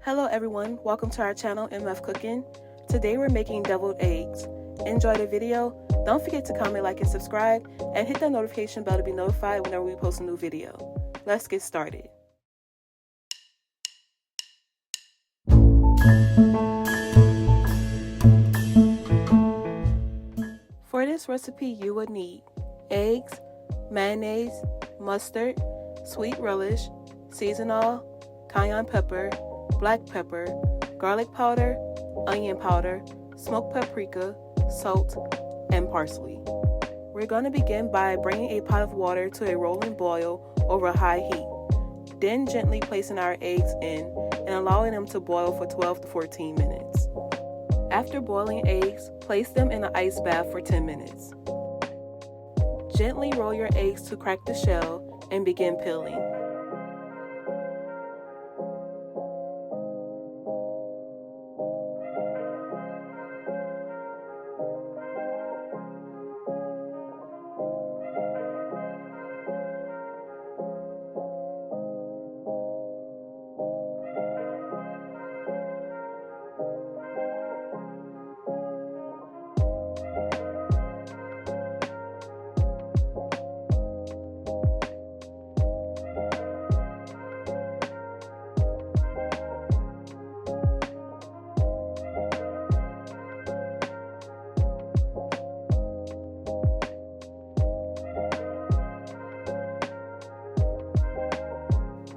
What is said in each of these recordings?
Hello everyone, welcome to our channel MF Cooking. Today we're making deviled eggs. Enjoy the video. Don't forget to comment, like, and subscribe, and hit that notification bell to be notified whenever we post a new video. Let's get started. For this recipe you would need eggs, mayonnaise, mustard, sweet relish, seasonal, cayenne pepper, black pepper, garlic powder, onion powder, smoked paprika, salt, and parsley. We're going to begin by bringing a pot of water to a rolling boil over a high heat. Then gently placing our eggs in and allowing them to boil for 12 to 14 minutes. After boiling eggs, place them in an ice bath for 10 minutes. Gently roll your eggs to crack the shell and begin peeling.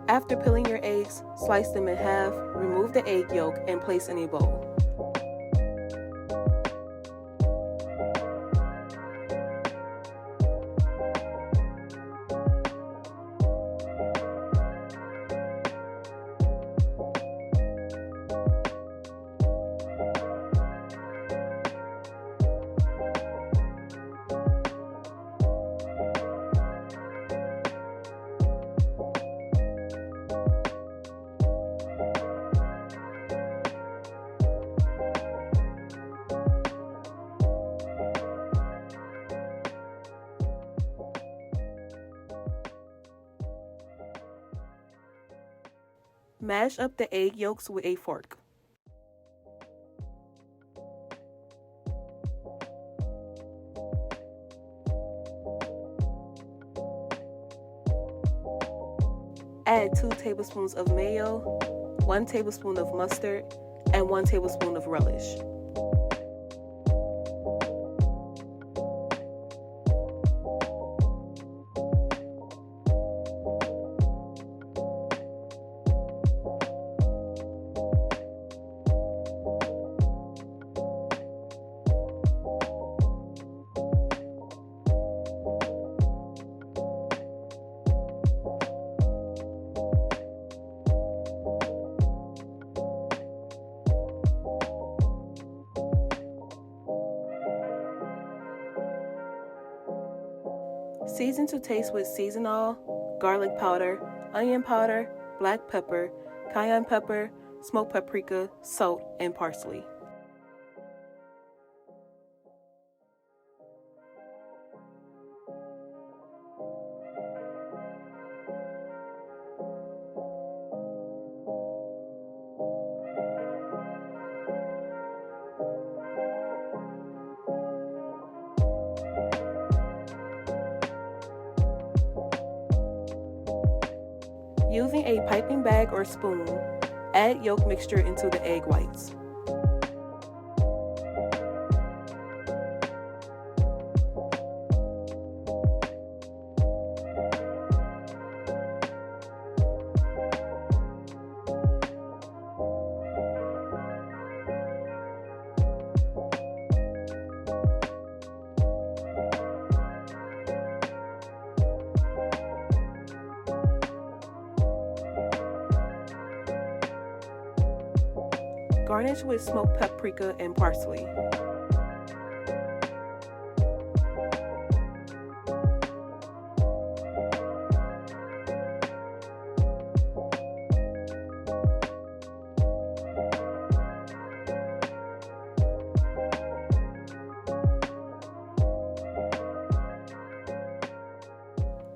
After peeling your eggs, slice them in half, remove the egg yolk, and place in a bowl. Mash up the egg yolks with a fork. Add 2 tablespoons of mayo, 1 tablespoon of mustard, and 1 tablespoon of relish. Season to taste with seasonal, garlic powder, onion powder, black pepper, cayenne pepper, smoked paprika, salt, and parsley. Using a piping bag or spoon, add yolk mixture into the egg whites. Garnish with smoked paprika and parsley.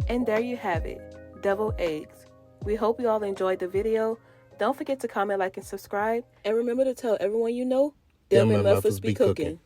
And there you have it, deviled eggs. We hope you all enjoyed the video. Don't forget to comment, like, and subscribe. And remember to tell everyone you know, them and Memphis be cooking.